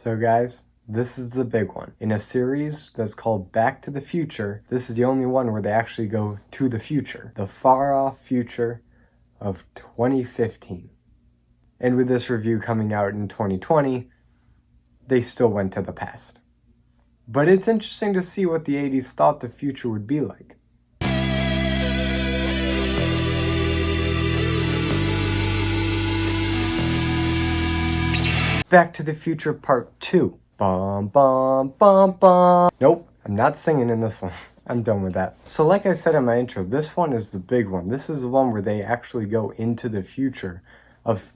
So guys, this is the big one. In a series that's called Back to the Future, this is the only one where they actually go to the future. The far-off future of 2015. And with this review coming out in 2020, they still went to the past. But it's interesting to see what the 80s thought the future would be like. Back to the Future Part 2. Bum bum bum bum. Nope, I'm not singing in this one. I'm done with that. So like I said in my intro, this one is the big one. This is the one where they actually go into the future of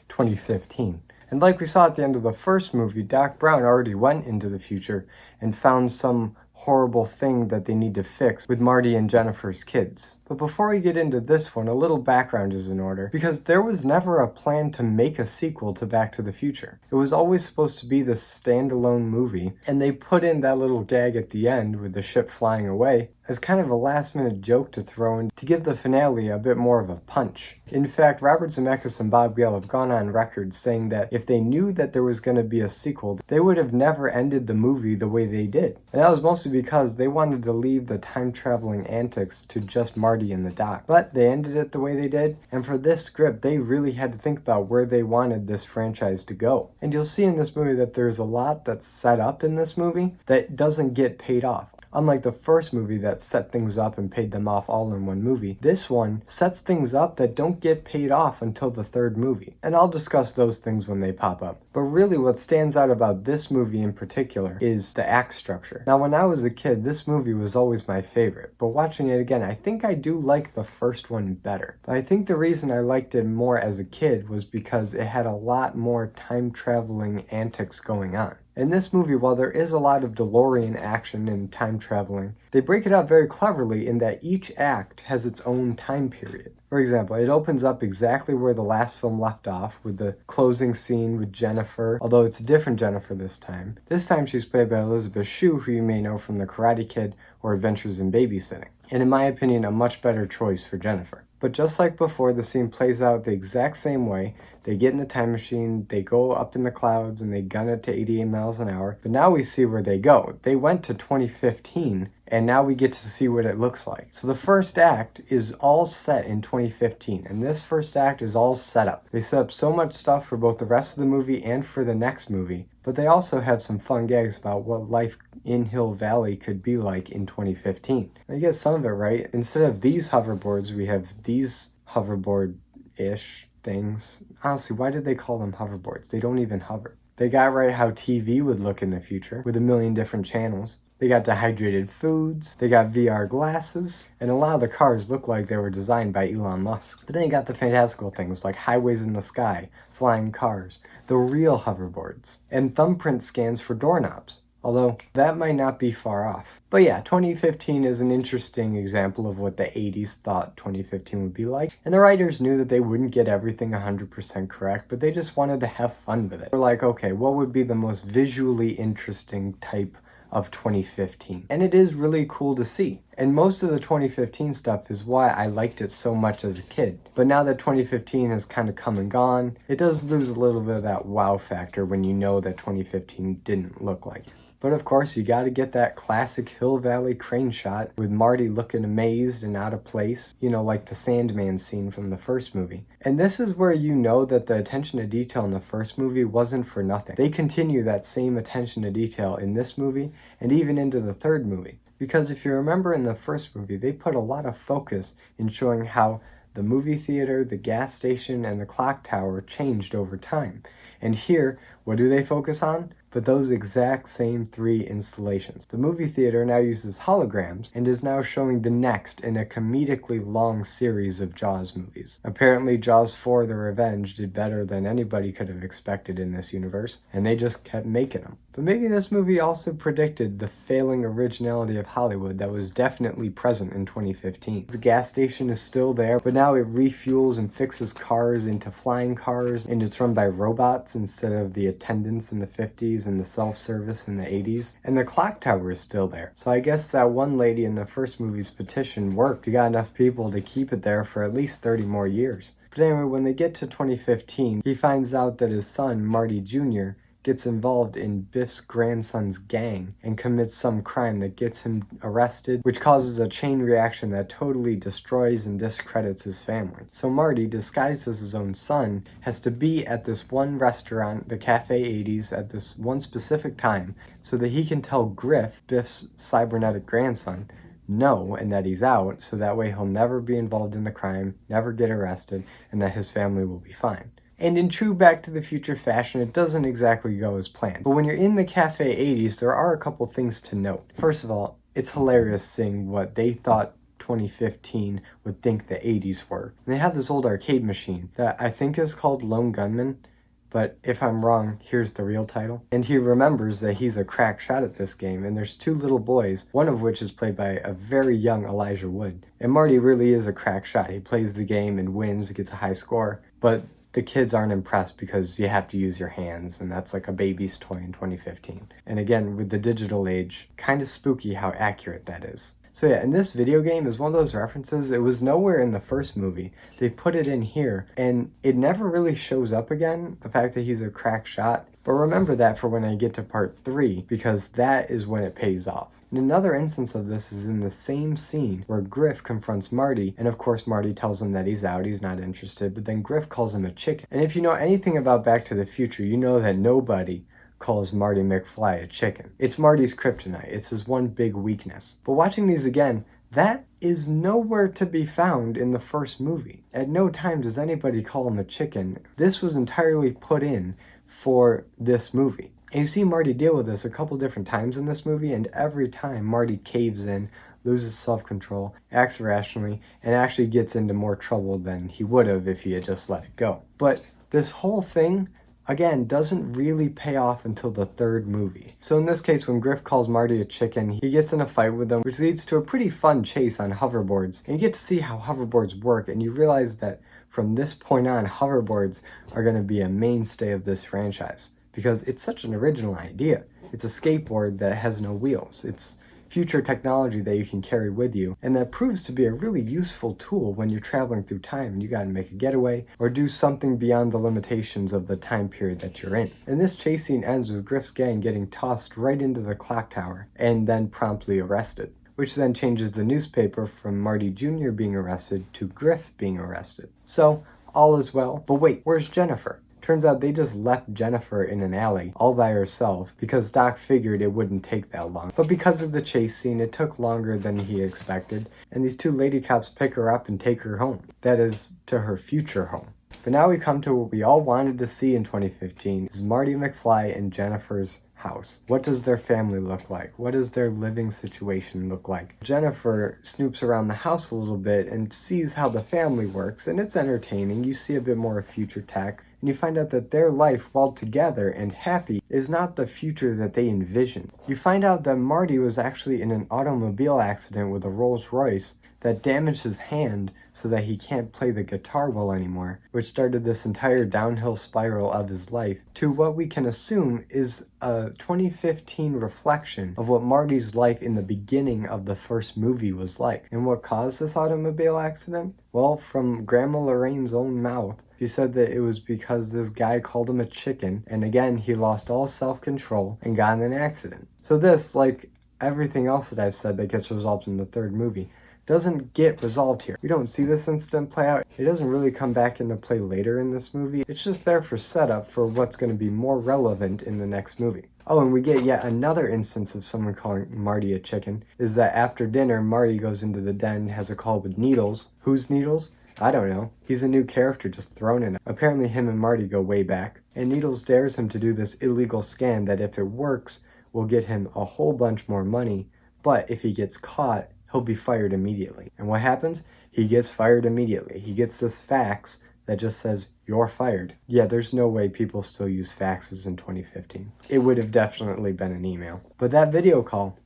2015. And like we saw at the end of the first movie, Doc Brown already went into the future and found some horrible thing that they need to fix with Marty and Jennifer's kids. But before we get into this one, a little background is in order, because there was never a plan to make a sequel to Back to the Future. It was always supposed to be this standalone movie, and they put in that little gag at the end with the ship flying away as kind of a last-minute joke to throw in to give the finale a bit more of a punch. In fact, Robert Zemeckis and Bob Gale have gone on record saying that if they knew that there was going to be a sequel, they would have never ended the movie the way they did. And that was mostly because they wanted to leave the time-traveling antics to just Marty and the Doc. But they ended it the way they did, and for this script, they really had to think about where they wanted this franchise to go. And you'll see in this movie that there's a lot that's set up in this movie that doesn't get paid off. Unlike the first movie that set things up and paid them off all in one movie, this one sets things up that don't get paid off until the third movie. And I'll discuss those things when they pop up. But really what stands out about this movie in particular is the act structure. Now when I was a kid, this movie was always my favorite, but watching it again, I think I do like the first one better. But I think the reason I liked it more as a kid was because it had a lot more time-traveling antics going on. In this movie, while there is a lot of DeLorean action and time traveling, they break it up very cleverly in that each act has its own time period. For example, it opens up exactly where the last film left off with the closing scene with Jennifer, although it's a different Jennifer this time. This time she's played by Elizabeth Shue, who you may know from The Karate Kid or Adventures in Babysitting. And in my opinion, a much better choice for Jennifer. But just like before, the scene plays out the exact same way. They get in the time machine, they go up in the clouds, and they gun it to 88 miles an hour. But now we see where they go. They went to 2015, and now we get to see what it looks like. So the first act is all set in 2015, and this first act is all set up. They set up so much stuff for both the rest of the movie and for the next movie, but they also have some fun gags about what life in Hill Valley could be like in 2015. And you get some of it right. Instead of these hoverboards, we have these hoverboard-ish things. Honestly, why did they call them hoverboards? They don't even hover. They got right how TV would look in the future with a million different channels. They got dehydrated foods, they got VR glasses, and a lot of the cars look like they were designed by Elon Musk. But then you got the fantastical things like highways in the sky, flying cars, the real hoverboards, and thumbprint scans for doorknobs. Although, that might not be far off. But yeah, 2015 is an interesting example of what the 80s thought 2015 would be like. And the writers knew that they wouldn't get everything 100% correct, but they just wanted to have fun with it. They're like, okay, what would be the most visually interesting type of 2015? And it is really cool to see. And most of the 2015 stuff is why I liked it so much as a kid. But now that 2015 has kind of come and gone, it does lose a little bit of that wow factor when you know that 2015 didn't look like it. But of course, you gotta get that classic Hill Valley crane shot with Marty looking amazed and out of place, you know, like the Sandman scene from the first movie. And this is where you know that the attention to detail in the first movie wasn't for nothing. They continue that same attention to detail in this movie and even into the third movie. Because if you remember in the first movie, they put a lot of focus in showing how the movie theater, the gas station, and the clock tower changed over time. And here, what do they focus on? But those exact same three installations. The movie theater now uses holograms and is now showing the next in a comedically long series of Jaws movies. Apparently Jaws 4: The Revenge did better than anybody could have expected in this universe, and they just kept making them. But maybe this movie also predicted the failing originality of Hollywood that was definitely present in 2015. The gas station is still there, but now it refuels and fixes cars into flying cars, and it's run by robots instead of the attendants in the 50s and the self-service in the 80s. And the clock tower is still there. So I guess that one lady in the first movie's petition worked. You got enough people to keep it there for at least 30 more years. But anyway, when they get to 2015, he finds out that his son, Marty Jr., gets involved in Biff's grandson's gang and commits some crime that gets him arrested, which causes a chain reaction that totally destroys and discredits his family. So Marty, disguised as his own son, has to be at this one restaurant, the Cafe 80s, at this one specific time so that he can tell Griff, Biff's cybernetic grandson, no, and that he's out, so that way he'll never be involved in the crime, never get arrested, and that his family will be fine. And in true Back to the Future fashion, it doesn't exactly go as planned. But when you're in the Cafe 80s, there are a couple things to note. First of all, it's hilarious seeing what they thought 2015 would think the 80s were. And they have this old arcade machine that I think is called Lone Gunman, but if I'm wrong, here's the real title. And he remembers that he's a crack shot at this game, and there's two little boys, one of which is played by a very young Elijah Wood. And Marty really is a crack shot. He plays the game and wins, gets a high score, but the kids aren't impressed because you have to use your hands, and that's like a baby's toy in 2015. And again, with the digital age, kind of spooky how accurate that is. So yeah, and this video game is one of those references. It was nowhere in the first movie. They put it in here, and it never really shows up again, the fact that he's a crack shot. But remember that for when I get to part 3, because that is when it pays off. And another instance of this is in the same scene where Griff confronts Marty, and of course Marty tells him that he's out, he's not interested, but then Griff calls him a chicken. And if you know anything about Back to the Future, you know that nobody calls Marty McFly a chicken. It's Marty's kryptonite. It's his one big weakness. But watching these again, that is nowhere to be found in the first movie. At no time does anybody call him a chicken. This was entirely put in for this movie. And you see Marty deal with this a couple different times in this movie, and every time Marty caves in, loses self-control, acts irrationally, and actually gets into more trouble than he would have if he had just let it go. But this whole thing, again, doesn't really pay off until the third movie. So in this case, when Griff calls Marty a chicken, he gets in a fight with them, which leads to a pretty fun chase on hoverboards. And you get to see how hoverboards work, and you realize that from this point on, hoverboards are going to be a mainstay of this franchise, because it's such an original idea. It's a skateboard that has no wheels. It's future technology that you can carry with you, and that proves to be a really useful tool when you're traveling through time and you gotta make a getaway or do something beyond the limitations of the time period that you're in. And this chase scene ends with Griff's gang getting tossed right into the clock tower and then promptly arrested, which then changes the newspaper from Marty Jr. being arrested to Griff being arrested. So all is well, but wait, where's Jennifer? Turns out they just left Jennifer in an alley all by herself because Doc figured it wouldn't take that long. But because of the chase scene, it took longer than he expected, and these two lady cops pick her up and take her home. That is, to her future home. But now we come to what we all wanted to see in 2015, is Marty McFly and Jennifer's house. What does their family look like? What does their living situation look like? Jennifer snoops around the house a little bit and sees how the family works, and it's entertaining. You see a bit more of future tech, and you find out that their life, while together and happy, is not the future that they envisioned. You find out that Marty was actually in an automobile accident with a Rolls Royce that damaged his hand so that he can't play the guitar well anymore, which started this entire downhill spiral of his life to what we can assume is a 2015 reflection of what Marty's life in the beginning of the first movie was like. And what caused this automobile accident? Well, from Grandma Lorraine's own mouth, she said that it was because this guy called him a chicken, and again, he lost all self-control and got in an accident. So this, like everything else that I've said that gets resolved in the third movie, doesn't get resolved here. We don't see this incident play out. It doesn't really come back into play later in this movie. It's just there for setup for what's going to be more relevant in the next movie. Oh, and we get yet another instance of someone calling Marty a chicken, is that after dinner, Marty goes into the den and has a call with Needles. Who's Needles? I don't know. He's a new character just thrown in. Apparently him and Marty go way back, and Needles dares him to do this illegal scan that if it works, will get him a whole bunch more money, but if he gets caught, he'll be fired immediately. And what happens? He gets fired immediately. He gets this fax that just says, "You're fired." Yeah, there's no way people still use faxes in 2015. It would have definitely been an email. But that video call,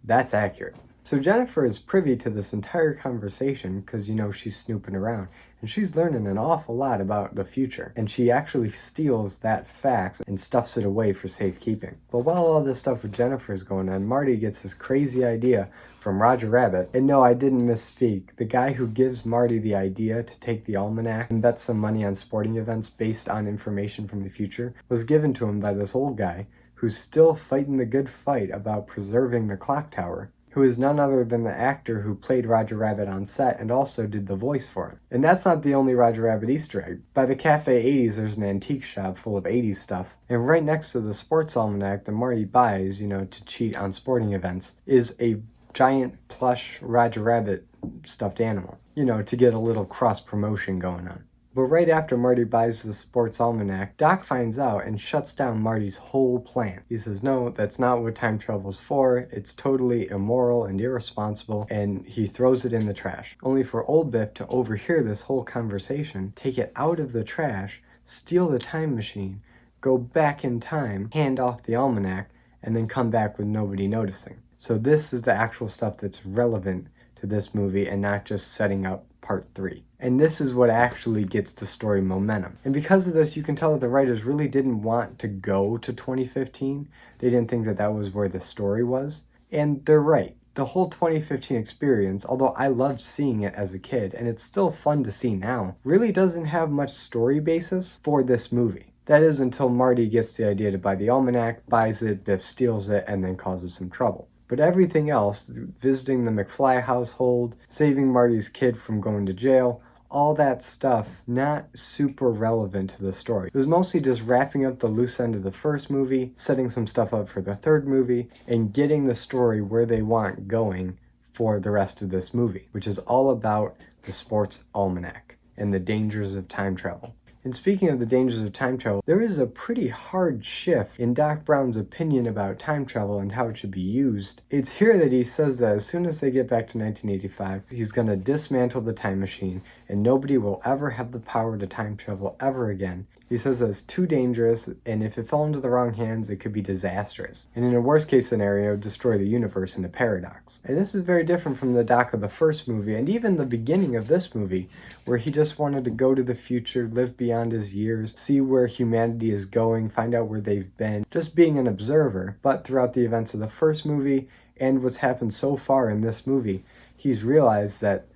that's accurate. So Jennifer is privy to this entire conversation because, you know, she's snooping around. and she's learning an awful lot about the future, and she actually steals that fax and stuffs it away for safekeeping. But while all this stuff with Jennifer is going on, Marty gets this crazy idea from Roger Rabbit. And no, I didn't misspeak. The guy who gives Marty the idea to take the almanac and bet some money on sporting events based on information from the future was given to him by this old guy who's still fighting the good fight about preserving the clock tower, who is none other than the actor who played Roger Rabbit on set and also did the voice for him. And that's not the only Roger Rabbit Easter egg. By the Cafe 80s, there's an antique shop full of 80s stuff. And right next to the sports almanac that Marty buys, to cheat on sporting events, is a giant plush Roger Rabbit stuffed animal, to get a little cross-promotion going on. But right after Marty buys the sports almanac, Doc finds out and shuts down Marty's whole plan. He says, no, that's not what time travel's for. It's totally immoral and irresponsible, and he throws it in the trash. Only for old Biff to overhear this whole conversation, take it out of the trash, steal the time machine, go back in time, hand off the almanac, and then come back with nobody noticing. So this is the actual stuff that's relevant to this movie and not just setting up part 3. And this is what actually gets the story momentum. And because of this, you can tell that the writers really didn't want to go to 2015. They didn't think that that was where the story was. And they're right. The whole 2015 experience, although I loved seeing it as a kid, and it's still fun to see now, really doesn't have much story basis for this movie. That is until Marty gets the idea to buy the almanac, buys it, Biff steals it, and then causes some trouble. But everything else, visiting the McFly household, saving Marty's kid from going to jail, all that stuff, not super relevant to the story. It was mostly just wrapping up the loose end of the first movie, setting some stuff up for the third movie, and getting the story where they want going for the rest of this movie, which is all about the sports almanac and the dangers of time travel. And speaking of the dangers of time travel, there is a pretty hard shift in Doc Brown's opinion about time travel and how it should be used. It's here that he says that as soon as they get back to 1985, he's going to dismantle the time machine and nobody will ever have the power to time travel ever again. He says that it's too dangerous, and if it fell into the wrong hands, it could be disastrous. And in a worst case scenario, destroy the universe in a paradox. And this is very different from the Doc of the first movie, and even the beginning of this movie, where he just wanted to go to the future, live beyond his years, see where humanity is going, find out where they've been, just being an observer. But throughout the events of the first movie, and what's happened so far in this movie, he's realized that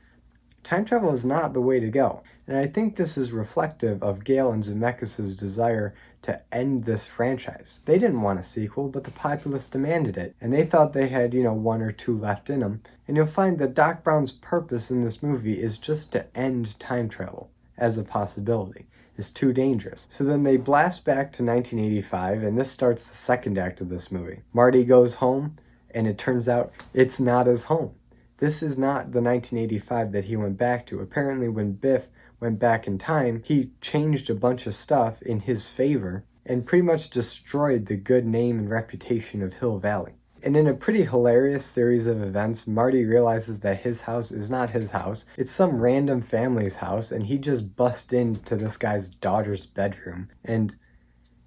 time travel is not the way to go. And I think this is reflective of Gale and Zemeckis' desire to end this franchise. They didn't want a sequel, but the populace demanded it, and they thought they had, 1 or 2 left in them. And you'll find that Doc Brown's purpose in this movie is just to end time travel as a possibility. It's too dangerous. So then they blast back to 1985, and this starts the second act of this movie. Marty goes home, and it turns out it's not his home. This is not the 1985 that he went back to. Apparently when Biff went back in time, he changed a bunch of stuff in his favor and pretty much destroyed the good name and reputation of Hill Valley. And in a pretty hilarious series of events, Marty realizes that his house is not his house. It's some random family's house, and he just busts into this guy's daughter's bedroom. And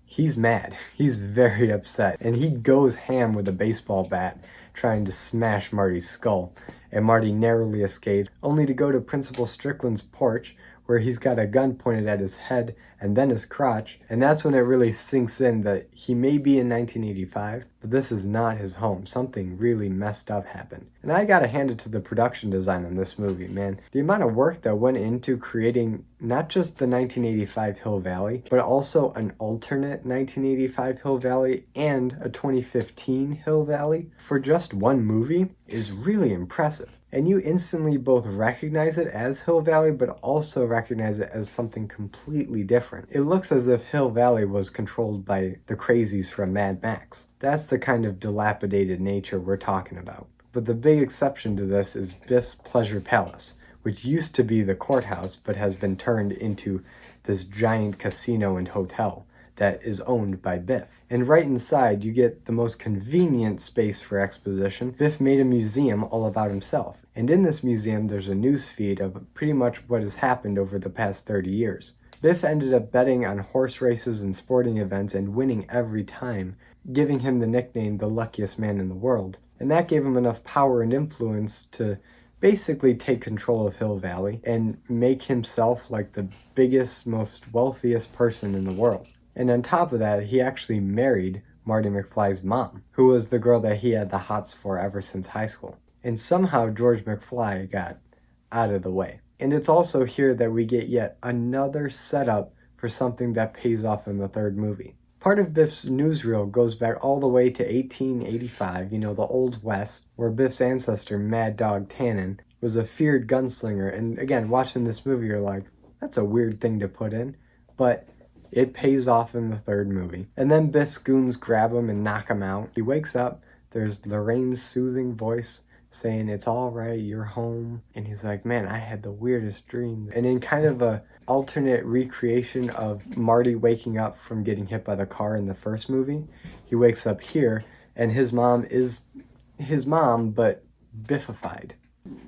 he's mad. He's very upset. And he goes ham with a baseball bat, trying to smash Marty's skull. And Marty narrowly escapes, only to go to Principal Strickland's porch, where he's got a gun pointed at his head and then his crotch, and that's when it really sinks in that he may be in 1985, but this is not his home. Something really messed up happened. And I gotta hand it to the production design on this movie, man. The amount of work that went into creating not just the 1985 Hill Valley, but also an alternate 1985 Hill Valley and a 2015 Hill Valley for just one movie is really impressive. And you instantly both recognize it as Hill Valley, but also recognize it as something completely different. It looks as if Hill Valley was controlled by the crazies from Mad Max. That's the kind of dilapidated nature we're talking about. But the big exception to this is Biff's Pleasure Palace, which used to be the courthouse, but has been turned into this giant casino and hotel that is owned by Biff. And right inside, you get the most convenient space for exposition. Biff made a museum all about himself. And in this museum, there's a news feed of pretty much what has happened over the past 30 years. Biff ended up betting on horse races and sporting events and winning every time, giving him the nickname the luckiest man in the world. And that gave him enough power and influence to basically take control of Hill Valley and make himself like the biggest, most wealthiest person in the world. And on top of that, he actually married Marty McFly's mom, who was the girl that he had the hots for ever since high school. And somehow George McFly got out of the way. And it's also here that we get yet another setup for something that pays off in the third movie. Part of Biff's newsreel goes back all the way to 1885, the Old West, where Biff's ancestor, Mad Dog Tannen, was a feared gunslinger. And again, watching this movie, you're like, that's a weird thing to put in. But it pays off in the third movie. And then Biff's goons grab him and knock him out. He wakes up, there's Lorraine's soothing voice saying, it's all right, you're home. And he's like, man, I had the weirdest dream. And in kind of a alternate recreation of Marty waking up from getting hit by the car in the first movie, he wakes up here, and his mom is his mom, but Biffified.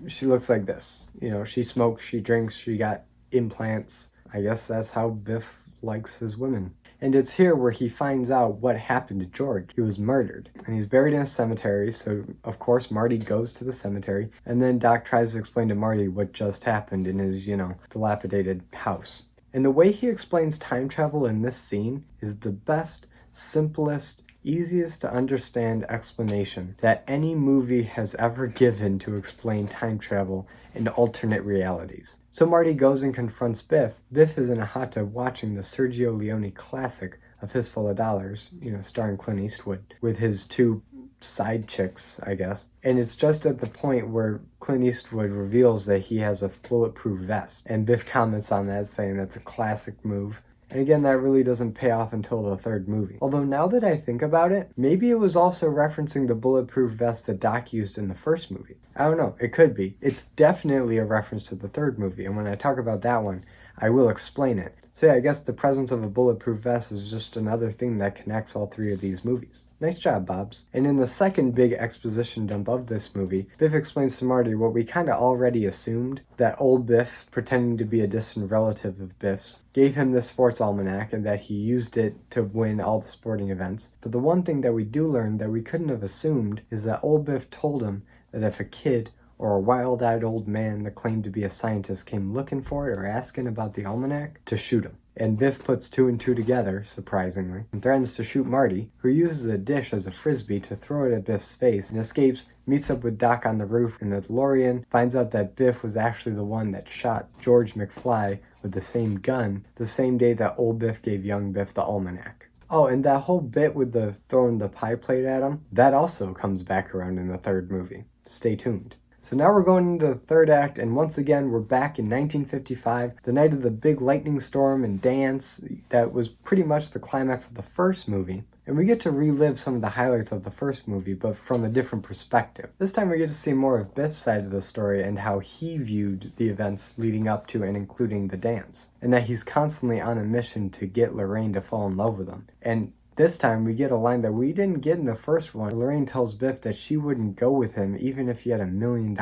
She looks like this. She smokes, she drinks, she got implants. I guess that's how Biff likes his women. And it's here where he finds out what happened to George. He was murdered, and he's buried in a cemetery, so of course Marty goes to the cemetery, and then Doc tries to explain to Marty what just happened in his, dilapidated house. And the way he explains time travel in this scene is the best, simplest, easiest to understand explanation that any movie has ever given to explain time travel and alternate realities. So Marty goes and confronts Biff. Biff is in a hot tub watching the Sergio Leone classic A Fistful of Dollars, starring Clint Eastwood, with his two side chicks, I guess. And it's just at the point where Clint Eastwood reveals that he has a bulletproof vest. And Biff comments on that, saying that's a classic move. And again, that really doesn't pay off until the third movie. Although now that I think about it, maybe it was also referencing the bulletproof vest that Doc used in the first movie. I don't know, it could be. It's definitely a reference to the third movie, and when I talk about that one, I will explain it. So yeah, I guess the presence of a bulletproof vest is just another thing that connects all three of these movies. Nice job, Bobs. And in the second big exposition dump of this movie, Biff explains to Marty what we kinda already assumed, that old Biff, pretending to be a distant relative of Biff's, gave him the sports almanac and that he used it to win all the sporting events. But the one thing that we do learn that we couldn't have assumed is that old Biff told him that if a kid or a wild-eyed old man that claimed to be a scientist came looking for it or asking about the almanac, to shoot him. And Biff puts two and two together, surprisingly, and threatens to shoot Marty, who uses a dish as a frisbee to throw it at Biff's face, and escapes, meets up with Doc on the roof in the DeLorean, finds out that Biff was actually the one that shot George McFly with the same gun, the same day that old Biff gave young Biff the almanac. Oh, and that whole bit with the throwing the pie plate at him, that also comes back around in the third movie. Stay tuned. So now we're going into the third act, and once again we're back in 1955, the night of the big lightning storm and dance that was pretty much the climax of the first movie. And we get to relive some of the highlights of the first movie, but from a different perspective. This time we get to see more of Biff's side of the story and how he viewed the events leading up to and including the dance. And that he's constantly on a mission to get Lorraine to fall in love with him. And this time we get a line that we didn't get in the first one. Lorraine tells Biff that she wouldn't go with him even if he had $1 million,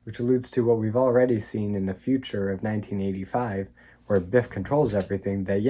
which alludes to what we've already seen in the future of 1985, where Biff controls everything, that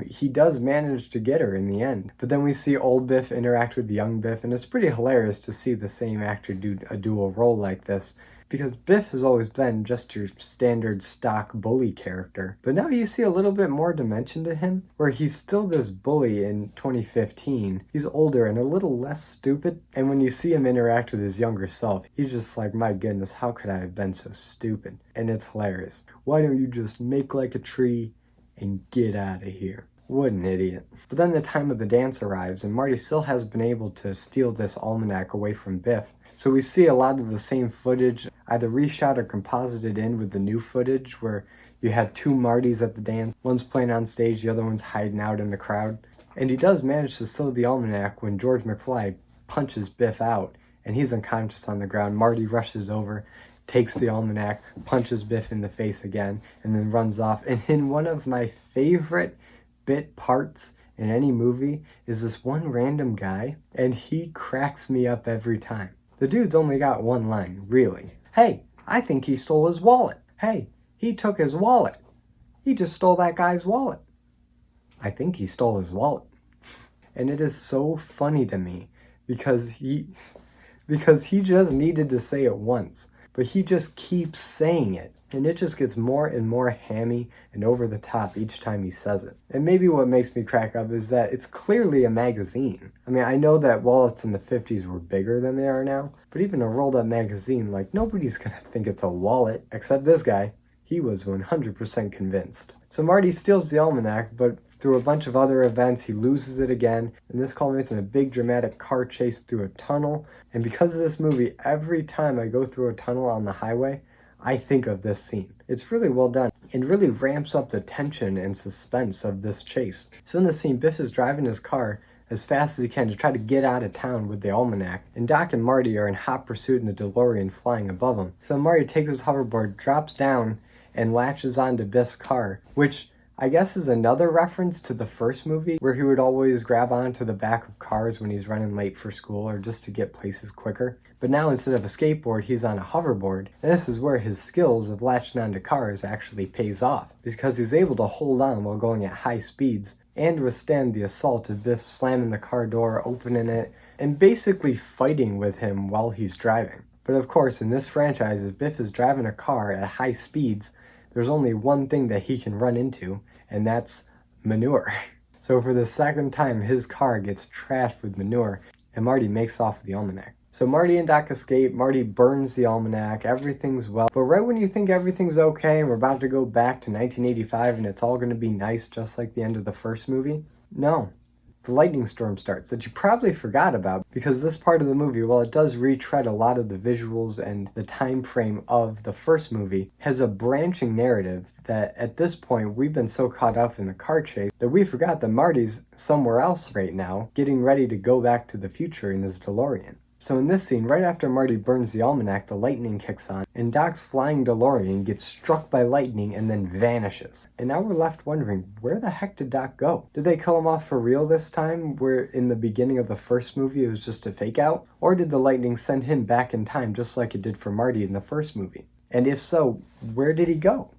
he does manage to get her in the end. But then we see old Biff interact with young Biff, and it's pretty hilarious to see the same actor do a dual role like this, because Biff has always been just your standard stock bully character. But now you see a little bit more dimension to him, where he's still this bully in 2015. He's older and a little less stupid, and when you see him interact with his younger self, he's just like, my goodness, how could I have been so stupid? And it's hilarious. Why don't you just make like a tree and get out of here? What an idiot. But then the time of the dance arrives, and Marty still has been able to steal this almanac away from Biff. So we see a lot of the same footage, either reshot or composited in with the new footage, where you have two Martys at the dance. One's playing on stage, the other one's hiding out in the crowd. And he does manage to steal the almanac when George McFly punches Biff out, and he's unconscious on the ground. Marty rushes over, takes the almanac, punches Biff in the face again, and then runs off. And in one of my favorite bit parts in any movie is this one random guy, and he cracks me up every time. The dude's only got one line, really. Hey, I think he stole his wallet. Hey, he took his wallet. He just stole that guy's wallet. I think he stole his wallet. And it is so funny to me because he just needed to say it once. but he just keeps saying it. And it just gets more and more hammy and over the top each time he says it. And maybe what makes me crack up is that it's clearly a magazine. I mean, I know that wallets in the 50s were bigger than they are now, but even a rolled up magazine, like, nobody's gonna think it's a wallet, except this guy. He was 100% convinced. So Marty steals the almanac, but through a bunch of other events, he loses it again, and this culminates in a big dramatic car chase through a tunnel. And because of this movie, every time I go through a tunnel on the highway, I think of this scene. It's really well done. It really ramps up the tension and suspense of this chase. So in this scene, Biff is driving his car as fast as he can to try to get out of town with the almanac, and Doc and Marty are in hot pursuit in the DeLorean flying above him. So Marty takes his hoverboard, drops down, and latches onto Biff's car, which I guess is another reference to the first movie, where he would always grab onto the back of cars when he's running late for school or just to get places quicker. But now instead of a skateboard, he's on a hoverboard, and this is where his skills of latching onto cars actually pays off, because he's able to hold on while going at high speeds and withstand the assault of Biff slamming the car door, opening it, and basically fighting with him while he's driving. But of course, in this franchise, if Biff is driving a car at high speeds, there's only one thing that he can run into, and that's manure. So for the second time, his car gets trashed with manure, and Marty makes off with the almanac. So Marty and Doc escape, Marty burns the almanac, everything's well. But right when you think everything's okay and we're about to go back to 1985 and it's all going to be nice just like the end of the first movie, no. The lightning storm starts that you probably forgot about, because this part of the movie, while it does retread a lot of the visuals and the time frame of the first movie, has a branching narrative that at this point we've been so caught up in the car chase that we forgot that Marty's somewhere else right now, getting ready to go back to the future in his DeLorean. So in this scene, right after Marty burns the almanac, the lightning kicks on, and Doc's flying DeLorean gets struck by lightning and then vanishes. And now we're left wondering, where the heck did Doc go? Did they kill him off for real this time, where in the beginning of the first movie it was just a fake out? Or did the lightning send him back in time just like it did for Marty in the first movie? And if so, where did he go?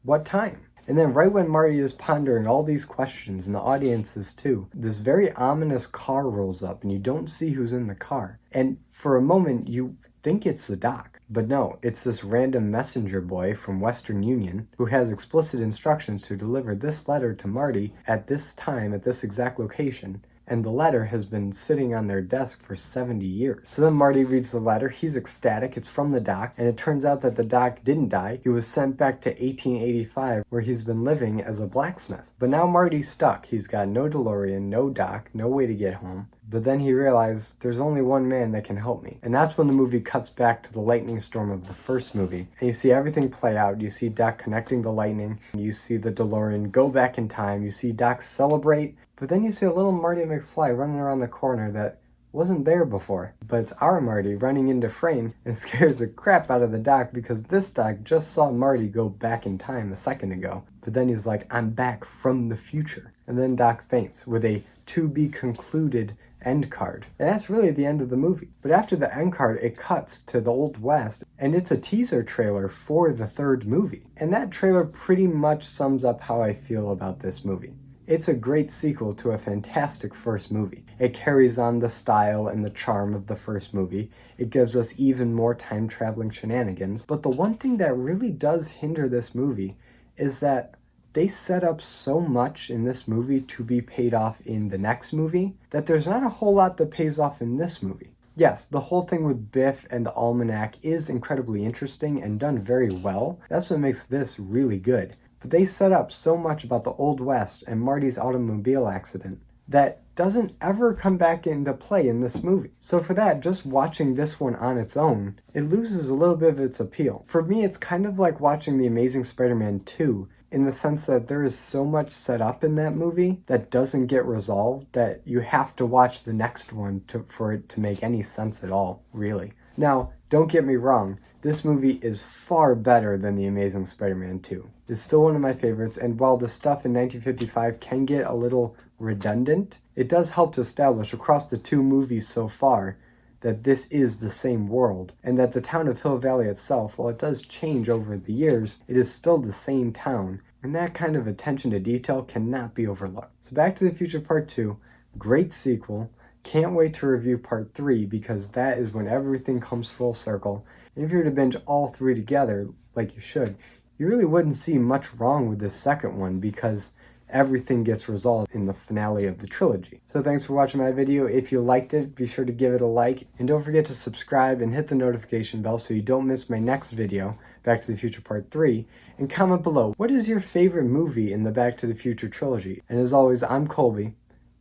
What time? And then right when Marty is pondering all these questions, and the audience is too, this very ominous car rolls up and you don't see who's in the car. And for a moment you think it's the Doc, but no, it's this random messenger boy from Western Union who has explicit instructions to deliver this letter to Marty at this time, at this exact location. And the letter has been sitting on their desk for 70 years. So then Marty reads the letter, he's ecstatic, it's from the Doc, and it turns out that the Doc didn't die. He was sent back to 1885, where he's been living as a blacksmith. But now Marty's stuck. He's got no DeLorean, no Doc, no way to get home. But then he realized there's only one man that can help me. And that's when the movie cuts back to the lightning storm of the first movie. And you see everything play out. You see Doc connecting the lightning. You see the DeLorean go back in time. You see Doc celebrate. But then you see a little Marty McFly running around the corner that wasn't there before. But it's our Marty running into frame and scares the crap out of the Doc, because this Doc just saw Marty go back in time a second ago. But then he's like, I'm back from the future. And then Doc faints with a to be concluded end card. And that's really the end of the movie. But after the end card, it cuts to the Old West, and it's a teaser trailer for the third movie. And that trailer pretty much sums up how I feel about this movie. It's a great sequel to a fantastic first movie. It carries on the style and the charm of the first movie. It gives us even more time-traveling shenanigans. But the one thing that really does hinder this movie is that they set up so much in this movie to be paid off in the next movie that there's not a whole lot that pays off in this movie. Yes, the whole thing with Biff and the almanac is incredibly interesting and done very well. That's what makes this really good. But they set up so much about the Old West and Marty's automobile accident that doesn't ever come back into play in this movie. So for that, just watching this one on its own, it loses a little bit of its appeal. For me, it's kind of like watching The Amazing Spider-Man 2, in the sense that there is so much set up in that movie that doesn't get resolved that you have to watch the next one for it to make any sense at all, really. Now, don't get me wrong, this movie is far better than The Amazing Spider-Man 2. It's still one of my favorites, and while the stuff in 1955 can get a little redundant, it does help to establish across the two movies so far that this is the same world, and that the town of Hill Valley itself, while it does change over the years, it is still the same town, and that kind of attention to detail cannot be overlooked. So Back to the Future Part 2, great sequel. Can't wait to review Part 3, because that is when everything comes full circle, And if you were to binge all three together, like you should, you really wouldn't see much wrong with this second one because everything gets resolved in the finale of the trilogy. So thanks for watching my video. If you liked it, be sure to give it a like, and don't forget to subscribe and hit the notification bell so you don't miss my next video, Back to the Future Part 3, and comment below, what is your favorite movie in the Back to the Future trilogy? And as always, I'm Colby,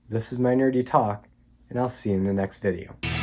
this is my nerdy talk, and I'll see you in the next video.